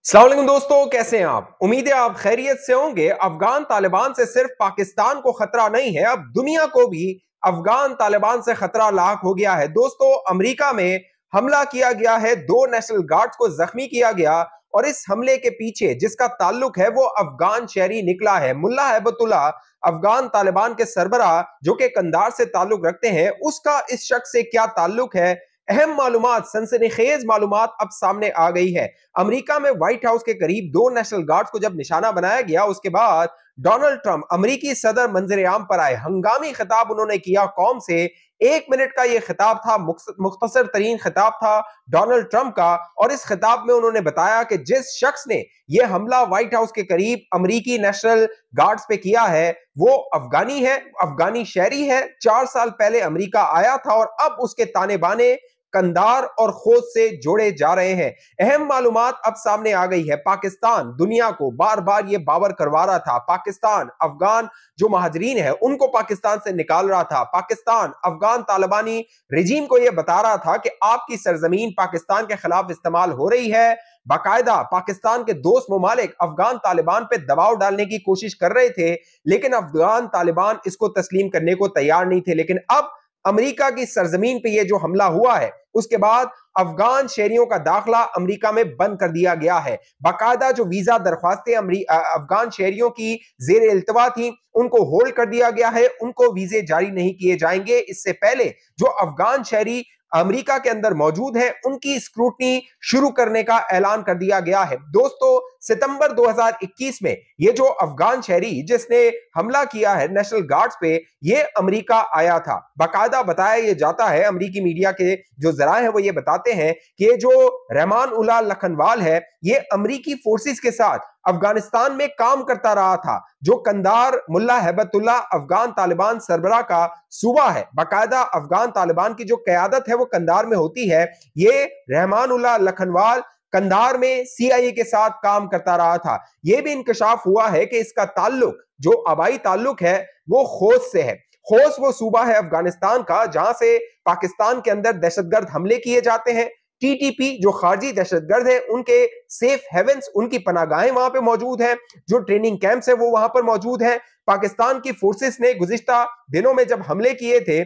अस्सलाम वालेकुम दोस्तों, कैसे हैं आप? उम्मीद है आप खैरियत से होंगे। अफगान तालिबान से सिर्फ पाकिस्तान को खतरा नहीं है, अब दुनिया को भी अफगान तालिबान से खतरा लाक हो गया है। दोस्तों, अमेरिका में हमला किया गया है, 2 नेशनल गार्ड्स को जख्मी किया गया और इस हमले के पीछे जिसका ताल्लुक है वो अफगान शहरी निकला है। मुल्ला हैबतुल्लाह अफगान तालिबान के सरबराह जो कि कंधार से ताल्लुक रखते हैं, उसका इस शख्स से क्या ताल्लुक है? अहम मालूमात, सनसनीखेज मालूमात अब सामने आ गई है। अमेरिका में व्हाइट हाउस के करीब 2 नेशनल गार्ड्स को जब निशाना बनाया गया, उसके बाद डोनाल्ड ट्रंप अमेरिकी सदर मंजर आम पर आए। हंगामी खिताब उन्होंने किया कौम से। 1 मिनट का यह खिताब था, मुख्तसर तरीन खिताब था डोनाल्ड ट्रंप का, और इस खिताब में उन्होंने बताया कि जिस शख्स ने यह हमला व्हाइट हाउस के करीब अमेरिकी नेशनल गार्ड्स पे किया है वो अफगानी है, अफगानी शहरी है। 4 साल पहले अमेरिका आया था और अब उसके ताने बाने कंधार और खोज से जोड़े जा रहे हैं। अहम मालूमात अब सामने आ गई है। पाकिस्तान दुनिया को बार बार ये बावर करवा रहा था, पाकिस्तान अफगान जो महाजरीन है उनको पाकिस्तान से निकाल रहा था। पाकिस्तान अफगान तालिबानी रिजीम को यह बता रहा था कि आपकी सरजमीन पाकिस्तान के खिलाफ इस्तेमाल हो रही है। बाकायदा पाकिस्तान के दोस्त ममालिक अफगान तालिबान पे दबाव डालने की कोशिश कर रहे थे, लेकिन अफगान तालिबान इसको तस्लीम करने को तैयार नहीं थे। लेकिन अब अमेरिका की सरजमीन पे ये जो हमला हुआ है, उसके बाद अफगान शहरियों का दाखिला अमेरिका में बंद कर दिया गया है। बाकायदा जो वीजा दरख्वास्तें अफगान शहरियों की जेर इल्तवा थी उनको होल्ड कर दिया गया है, उनको वीजे जारी नहीं किए जाएंगे। इससे पहले जो अफगान शहरी अमेरिका के अंदर मौजूद है उनकी स्क्रूटनी शुरू करने का ऐलान कर दिया गया है। दोस्तों, सितंबर 2021 में ये जो अफगान शहरी जिसने हमला किया है नेशनल गार्ड्स पे, ये अमेरिका आया था। बाकायदा बताया ये जाता है, अमेरिकी मीडिया के जो जराए हैं वो ये बताते हैं कि ये जो रहमान उल्लाह लखनवाल है ये अमेरिकी फोर्सेस के साथ अफगानिस्तान में काम करता रहा था। जो कंधार मुल्ला हैबतुल्लाह अफगान तालिबान सरबराह का सूबा है, बाकायदा अफगान तालिबान की जो क़यादत है वो कंधार में होती है। ये रहमान उल्लाह लखनवाल कंधार में सीआईए के साथ काम करता रहा था। यह भी इंकशाफ हुआ है कि इसका ताल्लुक जो आबाई ताल्लुक है वो खोस से है। खोस वो सूबा है अफगानिस्तान का जहां से पाकिस्तान के अंदर दहशतगर्द हमले किए जाते हैं। टीटीपी जो खारजी दहशतगर्द है उनके सेफ हेवंस, उनकी पनागाहें वहां पे मौजूद हैं, जो ट्रेनिंग कैंप्स है वो वहां पर मौजूद हैं। पाकिस्तान की फोर्सेस ने गुज़िश्ता दिनों में जब हमले किए थे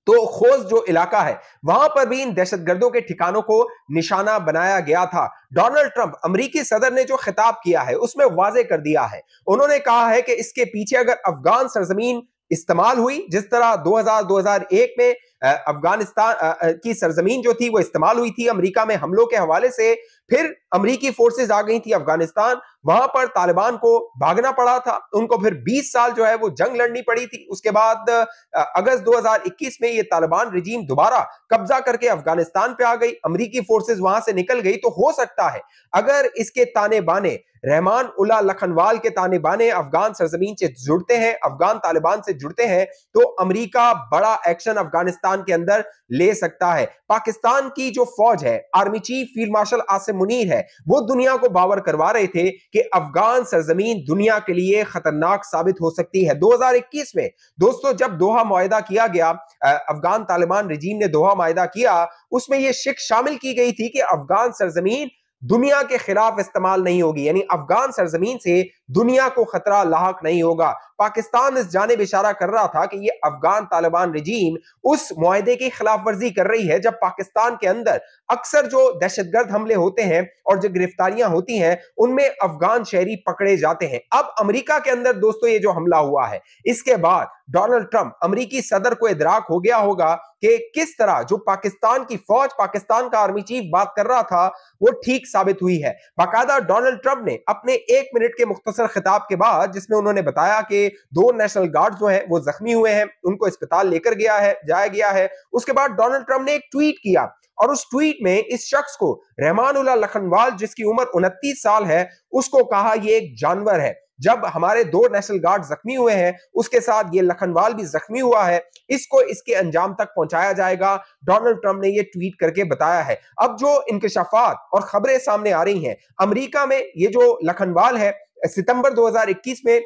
तो खोज जो इलाका है वहां पर भी इन दहशतगर्दों के ठिकानों को निशाना बनाया गया था। डोनाल्ड ट्रंप अमेरिकी सदर ने जो खिताब किया है उसमें वाजे कर दिया है, उन्होंने कहा है कि इसके पीछे अगर अफगान सरजमीन इस्तेमाल हुई, जिस तरह 2000-2001 में अफगानिस्तान की सरजमीन जो थी वो इस्तेमाल हुई थी अमेरिका में हमलों के हवाले से, फिर अमेरिकी फोर्सेस आ गई थी अफगानिस्तान, वहां पर तालिबान को भागना पड़ा था, उनको फिर 20 साल जो है वो जंग लड़नी पड़ी थी। उसके बाद अगस्त 2021 में ये तालिबान रिजीम दोबारा कब्जा करके अफगानिस्तान पे आ गई, अमेरिकी फोर्सेस वहां से निकल गई। तो हो सकता है अगर इसके ताने बाने रहमान उल्लाह लखनवाल के ताने बाने अफगान सरजमीन से जुड़ते हैं, अफगान तालिबान से जुड़ते हैं, तो अमेरिका बड़ा एक्शन अफगानिस्तान के अंदर ले सकता है। पाकिस्तान की जो फौज है, army chief field marshal Asim Munir है, वो दुनिया को बावर करवा रहे थे कि अफगान सरजमीन दुनिया के लिए खतरनाक साबित हो सकती है। 2021 में दोस्तों जब दोहा मुआहिदा किया गया, अफगान तालिबान रिजीम ने दोहा मुआहिदा किया, उसमें यह शिक शामिल की गई थी कि अफगान सरजमीन दुनिया के खिलाफ इस्तेमाल नहीं होगी, यानी अफगान सरजमीन से दुनिया को खतरा लाहक नहीं होगा। पाकिस्तान इस जानिब इशारा कर रहा था कि ये अफगान तालिबान रिजीम उस मुआहिदे की खिलाफ वर्जी कर रही है जब पाकिस्तान के अंदर अक्सर जो दहशतगर्द हमले होते हैं और जो गिरफ्तारियां होती हैं उनमें अफगान शहरी पकड़े जाते हैं। अब अमेरिका के अंदर दोस्तों ये जो हमला हुआ है, इसके बाद डोनाल्ड ट्रंप अमेरिकी सदर को इदराक हो गया होगा कि किस तरह जो पाकिस्तान की फौज, पाकिस्तान का आर्मी चीफ बात कर रहा था वो ठीक साबित हुई है। बाकायदा डोनाल्ड ट्रंप ने अपने 1 मिनट के मुख्तसर खिताब के बाद, जिसमें उन्होंने बताया कि 2 नेशनल गार्ड जो हैं वो जख्मी हुए हैं, उनको अस्पताल लेकर जाया गया है, उसके बाद डोनाल्ड ट्रंप ने एक ट्वीट किया और उस ट्वीट में इस शख्स को रहमान उल्लाह लखनवाल जिसकी उम्र 29 साल है उसको कहा ये एक जानवर है। जब हमारे 2 नेशनल गार्ड जख्मी हुए हैं उसके साथ ये लखनवाल भी जख्मी हुआ है, इसको इसके अंजाम तक पहुंचाया जाएगा, डोनाल्ड ट्रंप ने ये ट्वीट करके बताया है। अब जो इंकशाफात और खबरें सामने आ रही हैं, अमेरिका में ये जो लखनवाल है सितंबर 2021 में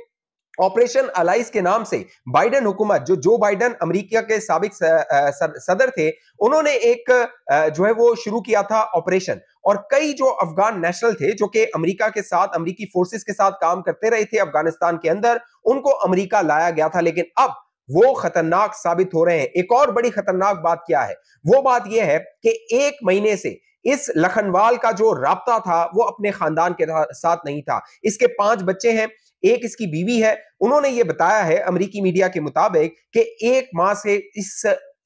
ऑपरेशन अलाइस के नाम से बाइडेन हुकूमत, जो बाइडेन अमेरिका के साबिक सदर थे, उन्होंने एक जो है वो शुरू किया था ऑपरेशन, और कई जो अफगान नेशनल थे जो कि अमेरिका के साथ, अमेरिकी फोर्सेस के साथ काम करते रहे थे अफगानिस्तान के अंदर, उनको अमेरिका लाया गया था, लेकिन अब वो खतरनाक साबित हो रहे हैं। एक और बड़ी खतरनाक बात क्या है? वो बात यह है कि 1 महीने से इस लखनवाल का जो राब्ता था वो अपने खानदान के साथ नहीं था। इसके 5 बच्चे हैं, एक इसकी बीवी है। उन्होंने ये बताया है अमेरिकी मीडिया के मुताबिक कि 1 माह से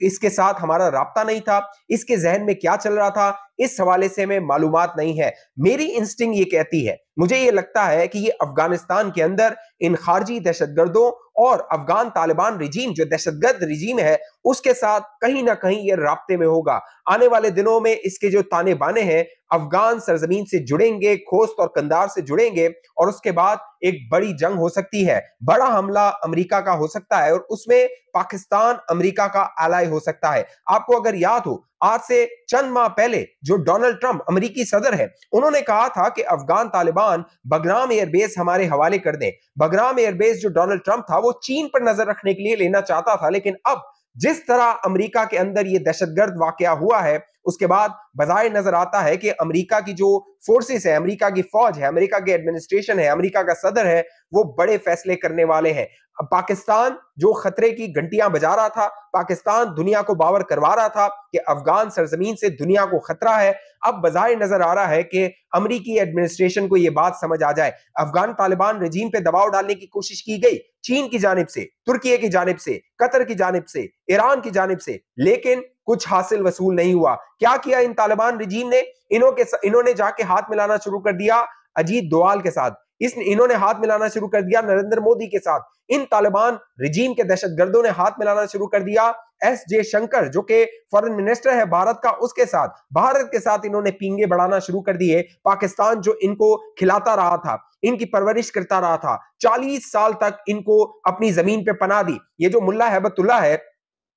इसके साथ हमारा राब्ता नहीं था। इसके जहन में क्या चल रहा था इस हवाले से हमें मालूमात नहीं है। मेरी इंस्टिंक्ट ये कहती है, मुझे ये लगता है कि ये अफगानिस्तान के अंदर इन खारजी दहशतगर्दों और अफगान तालिबान रिजीम जो दहशतगर्द रिजीम है उसके साथ कहीं ना कहीं ये राब्ते में होगा। आने वाले दिनों में इसके जो ताने बाने हैं अफगान सरजमीन से जुड़ेंगे, खोस्त और कंदार से जुड़ेंगे, और उसके बाद एक बड़ी जंग हो सकती है। बड़ा हमला अमेरिका का हो सकता है और उसमें पाकिस्तान अमेरिका का एलाय हो सकता है। आपको अगर याद हो, आज से चंद माह पहले जो डोनाल्ड ट्रंप अमेरिकी सदर है, उन्होंने कहा था कि अफगान तालिबान बगराम एयरबेस हमारे हवाले कर दें। बगराम एयरबेस जो डोनाल्ड ट्रंप था वो चीन पर नजर रखने के लिए लेना चाहता था, लेकिन अब जिस तरह अमेरिका के अंदर ये दहशतगर्द वाकया हुआ है उसके बाद बज़ाहिर नजर आता है कि अमेरिका की जो फोर्सेस है, अमेरिका की फौज है, अमेरिका की एडमिनिस्ट्रेशन है, अमेरिका का सदर है, वो बड़े फैसले करने वाले हैं। पाकिस्तान जो खतरे की घंटियां बजा रहा था, पाकिस्तान दुनिया को बावर करवा रहा था कि अफगान सरजमीन से दुनिया को खतरा है, अब बज़ाहिर नजर आ रहा है कि अमेरिकी एडमिनिस्ट्रेशन को यह बात समझ आ जाए। अफगान तालिबान रजीम पे दबाव डालने की कोशिश की गई चीन की जानिब से, तुर्की की जानिब से, कतर की जानिब से, ईरान की जानिब से, लेकिन कुछ हासिल वसूल नहीं हुआ। क्या किया इन तालिबान रजीम ने? इन्होंने जाके हाथ मिलाना शुरू कर दिया अजीत डोवाल के साथ, इन्होंने हाथ मिलाना शुरू कर दिया नरेंद्र मोदी के साथ, इन तालिबान रजीम के दहशतगर्दों ने हाथ मिलाना शुरू कर दिया एस जयशंकर जो कि फॉरेन मिनिस्टर है भारत का, उसके साथ, भारत के साथ इन्होंने पींगे बढ़ाना शुरू कर दिए। पाकिस्तान जो इनको खिलाता रहा था, इनकी परवरिश करता रहा था, 40 साल तक इनको अपनी जमीन पे पनाह दी। ये जो मुल्ला हैबतुल्लाह है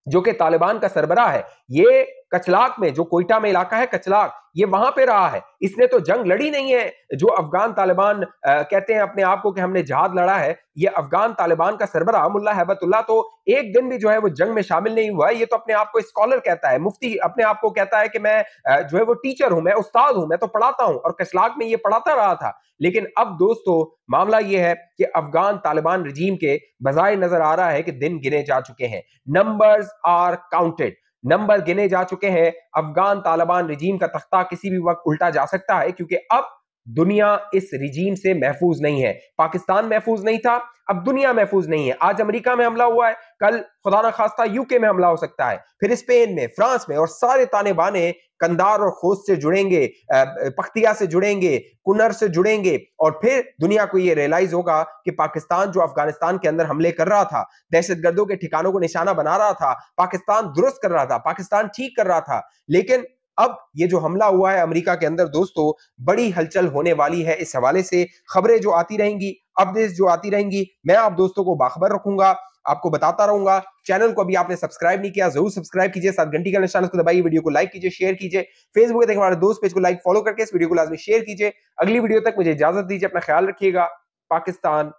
जो कि तालिबान का सरबराह है, ये कचलाक में, जो कोयटा में इलाका है कचलाक, ये वहां पे रहा है। इसने तो जंग लड़ी नहीं है जो अफगान तालिबान कहते हैं अपने आप को कि हमने जहाद लड़ा है। ये अफगान तालिबान का सरबराह मुल्ला हैबतुल्लाह तो एक दिन भी जो है वो जंग में शामिल नहीं हुआ है। ये तो अपने आप को स्कॉलर कहता है, मुफ्ती अपने आप को कहता है कि मैं जो है वो टीचर हूं, मैं उस्ताद हूं, मैं तो पढ़ाता हूं, और कचलाक में ये पढ़ाता रहा था। लेकिन अब दोस्तों मामला ये है कि अफगान तालिबान रजीम के बजाय नजर आ रहा है कि दिन गिने जा चुके हैं, नंबर्स आर काउंटेड, नंबर गिने जा चुके हैं। अफगान तालिबान रजीम का तख्ता किसी भी वक्त उल्टा जा सकता है, क्योंकि अब दुनिया इस रजीम से महफूज नहीं है। पाकिस्तान महफूज नहीं था, अब दुनिया महफूज नहीं है। आज अमेरिका में हमला हुआ है, कल खुदा ना खास्ता यूके में हमला हो सकता है, फिर स्पेन में, फ्रांस में, और सारे ताने बाने कंदार और खोस्त से जुड़ेंगे, पख्तिया से जुड़ेंगे, कुनर से जुड़ेंगे, और फिर दुनिया को ये रियलाइज होगा कि पाकिस्तान जो अफगानिस्तान के अंदर हमले कर रहा था, दहशतगर्दों के ठिकानों को निशाना बना रहा था, पाकिस्तान दुरुस्त कर रहा था, पाकिस्तान ठीक कर रहा था, लेकिन अब ये जो हमला हुआ है अमेरिका के अंदर, दोस्तों बड़ी हलचल होने वाली है। इस हवाले से खबरें जो आती रहेंगी, अपडेट्स जो आती रहेंगी, मैं आप दोस्तों को बाखबर रखूंगा, आपको बताता रहूंगा। चैनल को अभी आपने सब्सक्राइब नहीं किया, जरूर सब्सक्राइब कीजिए, साथ घंटी का निशान को दबाइए, वीडियो को लाइक कीजिए, शेयर कीजिए, फेसबुक पे देखने वाले दोस्त पेज को लाइक फॉलो करके इस वीडियो को लाजमी शेयर कीजिए। अगली वीडियो तक मुझे इजाजत दीजिए, अपना ख्याल रखिएगा। पाकिस्तान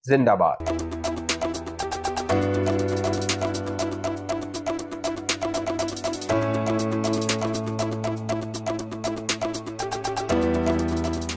जिंदाबाद।